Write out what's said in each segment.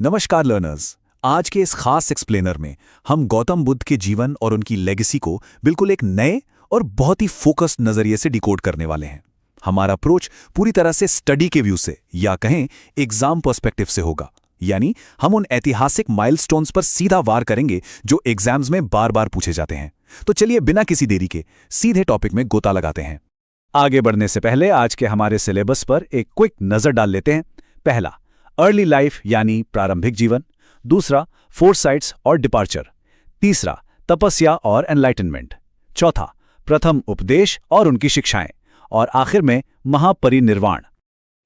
नमस्कार लर्नर्स। आज के इस खास एक्सप्लेनर में हम गौतम बुद्ध के जीवन और उनकी लेगेसी को बिल्कुल एक नए और बहुत ही फोकस्ड नजरिए से डिकोड करने वाले हैं। हमारा अप्रोच पूरी तरह से स्टडी के व्यू से या कहें एग्जाम पर्सपेक्टिव से होगा, यानी हम उन ऐतिहासिक माइलस्टोन्स पर सीधा वार करेंगे जो एग्जाम्स में बार बार पूछे जाते हैं। तो चलिए बिना किसी देरी के सीधे टॉपिक में गोता लगाते हैं। आगे बढ़ने से पहले आज के हमारे सिलेबस पर एक क्विक नजर डाल लेते हैं। पहला, अर्ली लाइफ यानी प्रारंभिक जीवन। दूसरा, फोरसाइट्स और डिपार्चर। तीसरा, तपस्या और एनलाइटनमेंट। चौथा, प्रथम उपदेश और उनकी शिक्षाएं। और आखिर में महापरिनिर्वाण।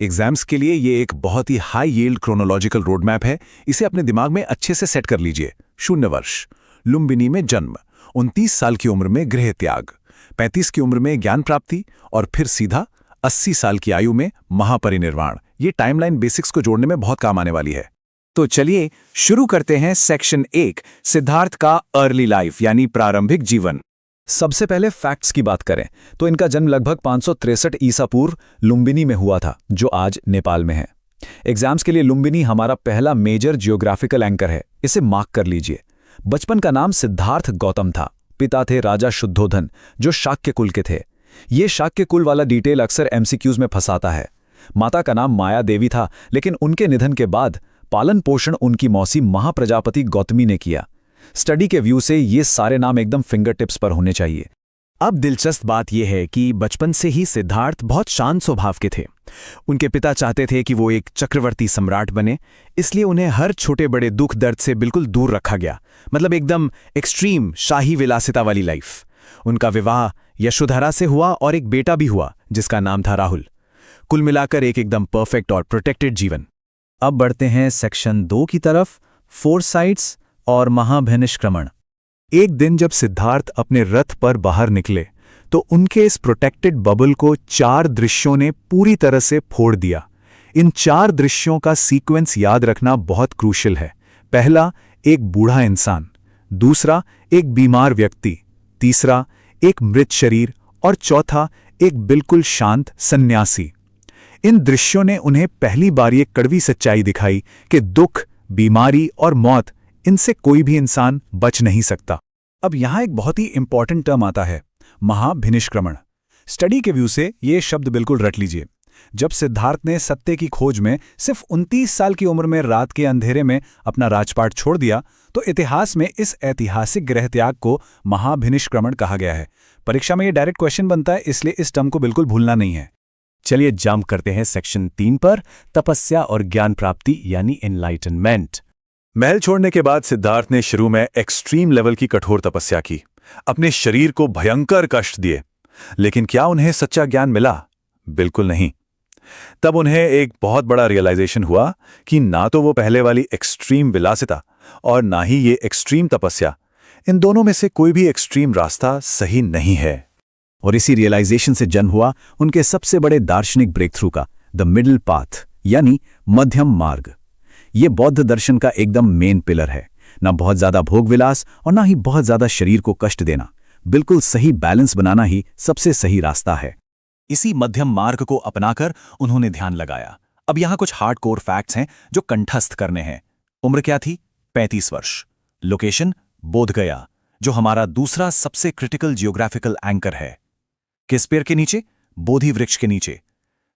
एग्जाम्स के लिए ये एक बहुत ही high yield chronological road map है। इसे अपने दिमाग में अच्छे से सेट कर लीजिए। 0 वर्ष, लुम्बिनी में जन्म। 29 साल की उम्र में गृह त्याग। 35 की उम्र में ज्ञान प्राप्ति और फिर सीधा 80 साल की आयु में महापरिनिर्वाण। ये टाइमलाइन बेसिक्स को जोड़ने में बहुत काम आने वाली है। तो चलिए शुरू करते हैं सेक्शन 1, सिद्धार्थ का अर्ली लाइफ यानी प्रारंभिक जीवन। सबसे पहले फैक्ट्स की बात करें तो इनका जन्म लगभग 563 ईसा पूर्व लुम्बिनी में हुआ था, जो आज नेपाल में है। एग्जाम्स के लिए लुम्बिनी हमारा पहला मेजर जियोग्राफिकल एंकर है, इसे मार्क कर लीजिए। बचपन का नाम सिद्धार्थ गौतम था। पिता थे राजा शुद्धोधन, जो शाक्य कुल के थे। ये शाक्य कुल वाला डिटेल अक्सर एमसीक्यूज में फंसाता है। माता का नाम माया देवी था, लेकिन उनके निधन के बाद पालन पोषण उनकी मौसी महाप्रजापति गौतमी ने किया। स्टडी के व्यू से ये सारे नाम एकदम फिंगर टिप्स पर होने चाहिए। अब दिलचस्प बात यह है कि बचपन से ही सिद्धार्थ बहुत शांत स्वभाव के थे। उनके पिता चाहते थे कि वो एक चक्रवर्ती सम्राट बने, इसलिए उन्हें हर छोटे बड़े दुख दर्द से बिल्कुल दूर रखा गया। मतलब एकदम एक्सट्रीम शाही विलासिता वाली लाइफ। उनका विवाह यशोधरा से हुआ और एक बेटा भी हुआ जिसका नाम था राहुल। कुल मिलाकर एक एकदम परफेक्ट और प्रोटेक्टेड जीवन। अब बढ़ते हैं सेक्शन 2 की तरफ, फोरसाइट्स और महाभिनिष्क्रमण। एक दिन जब सिद्धार्थ अपने रथ पर बाहर निकले तो उनके इस प्रोटेक्टेड बबल को 4 दृश्यों ने पूरी तरह से फोड़ दिया। इन 4 दृश्यों का सीक्वेंस याद रखना बहुत क्रूशियल है। पहला, एक बूढ़ा इंसान। दूसरा, एक बीमार व्यक्ति। तीसरा, एक मृत शरीर। और चौथा, एक बिल्कुल शांत सन्यासी। इन दृश्यों ने उन्हें पहली बार ये कड़वी सच्चाई दिखाई कि दुख, बीमारी और मौत, इनसे कोई भी इंसान बच नहीं सकता। अब यहां एक बहुत ही इंपॉर्टेंट टर्म आता है, महाभिनिष्क्रमण। स्टडी के व्यू से ये शब्द बिल्कुल रट लीजिए। जब सिद्धार्थ ने सत्य की खोज में सिर्फ 29 साल की उम्र में रात के अंधेरे में अपना राजपाट छोड़ दिया, तो इतिहास में इस ऐतिहासिक गृह त्याग को महाभिनिष्क्रमण कहा गया है। परीक्षा में ये डायरेक्ट क्वेश्चन बनता है, इसलिए इस टर्म को बिल्कुल भूलना नहीं है। चलिए जंप करते हैं सेक्शन 3 पर, तपस्या और ज्ञान प्राप्ति यानी एनलाइटनमेंट। महल छोड़ने के बाद सिद्धार्थ ने शुरू में एक्सट्रीम लेवल की कठोर तपस्या की, अपने शरीर को भयंकर कष्ट दिए। लेकिन क्या उन्हें सच्चा ज्ञान मिला? बिल्कुल नहीं। तब उन्हें एक बहुत बड़ा रियलाइजेशन हुआ कि ना तो वो पहले वाली एक्सट्रीम विलासिता और ना ही ये एक्सट्रीम तपस्या, इन दोनों में से कोई भी एक्सट्रीम रास्ता सही नहीं है। और इसी रियलाइजेशन से जन्म हुआ उनके सबसे बड़े दार्शनिक ब्रेक थ्रू का, द मिडिल पाथ यानी मध्यम मार्ग। ये बौद्ध दर्शन का एकदम मेन पिलर है। ना बहुत ज्यादा भोग विलास और ना ही बहुत ज्यादा शरीर को कष्ट देना। बिल्कुल सही बैलेंस बनाना ही सबसे सही रास्ता है। इसी मध्यम मार्ग को अपनाकर उन्होंने ध्यान लगाया। अब यहां कुछ हार्डकोर फैक्ट्स हैं जो कंठस्थ करने हैं। उम्र क्या थी? 35 वर्ष। लोकेशन? बोधगया, जो हमारा दूसरा सबसे क्रिटिकल जियोग्राफिकल एंकर है। किस पेड़ के नीचे? बोधि वृक्ष के नीचे।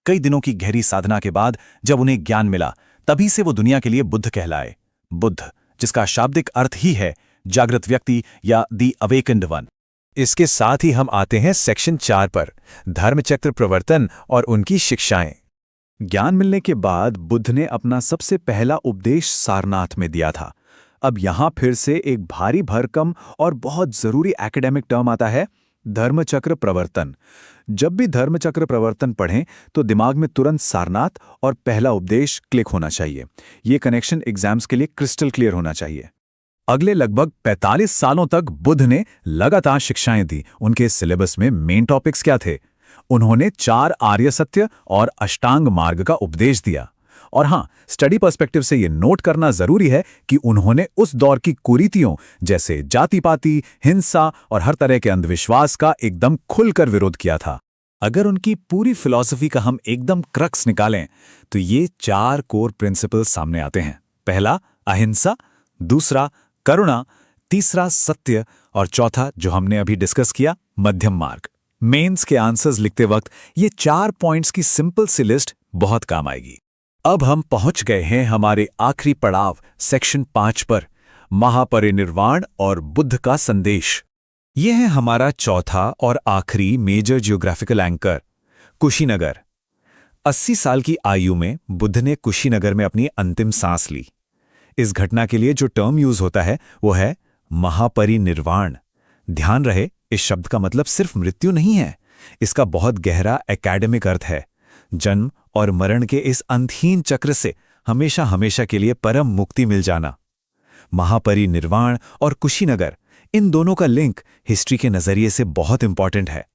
कई दिनों की गहरी साधना के बाद जब उन्हें ज्ञान मिला, तभी से वो दुनिया के लिए बुद्ध कहलाए। बुद्ध, जिसका शाब्दिक अर्थ ही है जागृत व्यक्ति या दी अवेकन्ड वन। इसके साथ ही हम आते हैं सेक्शन 4 पर, धर्मचक्र प्रवर्तन और उनकी शिक्षाएं। ज्ञान मिलने के बाद बुद्ध ने अपना सबसे पहला उपदेश सारनाथ में दिया था। अब यहां फिर से एक भारी भरकम और बहुत जरूरी एकेडमिक टर्म आता है, धर्मचक्र प्रवर्तन। जब भी धर्मचक्र प्रवर्तन पढ़ें तो दिमाग में तुरंत सारनाथ और पहला उपदेश क्लिक होना चाहिए। ये कनेक्शन एग्जाम्स के लिए क्रिस्टल क्लियर होना चाहिए। अगले लगभग 45 सालों तक बुद्ध ने लगातार शिक्षाएं दी। उनके सिलेबस में मेन टॉपिक्स क्या थे? उन्होंने 4 आर्य सत्य और अष्टांग मार्ग का उपदेश दिया। और हां, स्टडी पर्सपेक्टिव से यह नोट करना जरूरी है कि उन्होंने उस दौर की कुरीतियों जैसे जाति-पाति, हिंसा और हर तरह के अंधविश्वास का एकदम खुलकर विरोध किया था। अगर उनकी पूरी फिलॉसफी का हम एकदम क्रक्स निकालें तो ये 4 कोर प्रिंसिपल्स सामने आते हैं। पहला अहिंसा, दूसरा करुणा, तीसरा सत्य और चौथा जो हमने अभी डिस्कस किया मध्यम मार्ग। मेंस के आंसर्स लिखते वक्त ये 4 पॉइंट्स की सिंपल सी लिस्ट बहुत काम आएगी। अब हम पहुंच गए हैं हमारे आखिरी पड़ाव सेक्शन 5 पर, महापरिनिर्वाण और बुद्ध का संदेश। यह है हमारा चौथा और आखिरी मेजर जियोग्राफिकल एंकर, कुशीनगर। 80 साल की आयु में बुद्ध ने कुशीनगर में अपनी अंतिम सांस ली। इस घटना के लिए जो टर्म यूज होता है वो है महापरिनिर्वाण। ध्यान रहे, इस शब्द का मतलब सिर्फ मृत्यु नहीं है, इसका बहुत गहरा एकेडमिक अर्थ है। जन्म और मरण के इस अंतहीन चक्र से हमेशा हमेशा के लिए परम मुक्ति मिल जाना। महापरिनिर्वाण और कुशीनगर, इन दोनों का लिंक हिस्ट्री के नजरिए से बहुत इंपॉर्टेंट है।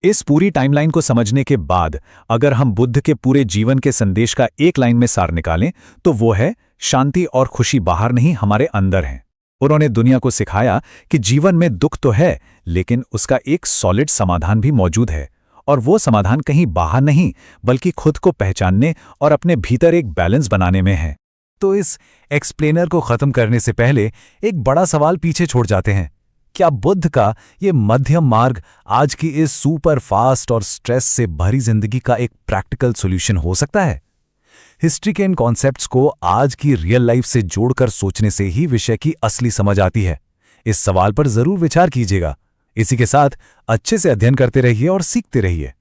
इस पूरी टाइमलाइन को समझने के बाद अगर हम बुद्ध के पूरे जीवन के संदेश का एक लाइन में सार निकालें तो वो है शांति और खुशी बाहर नहीं, हमारे अंदर है। उन्होंने दुनिया को सिखाया कि जीवन में दुख तो है, लेकिन उसका एक सॉलिड समाधान भी मौजूद है, और वो समाधान कहीं बाहर नहीं बल्कि खुद को पहचानने और अपने भीतर एक बैलेंस बनाने में है। तो इस एक्सप्लेनर को खत्म करने से पहले एक बड़ा सवाल पीछे छोड़ जाते हैं। क्या बुद्ध का ये मध्यम मार्ग आज की इस सुपर फास्ट और स्ट्रेस से भरी जिंदगी का एक प्रैक्टिकल सॉल्यूशन हो सकता है? हिस्ट्री के इन कॉन्सेप्ट्स को आज की रियल लाइफ से जोड़कर सोचने से ही विषय की असली समझ आती है। इस सवाल पर जरूर विचार कीजिएगा। इसी के साथ अच्छे से अध्ययन करते रहिए और सीखते रहिए।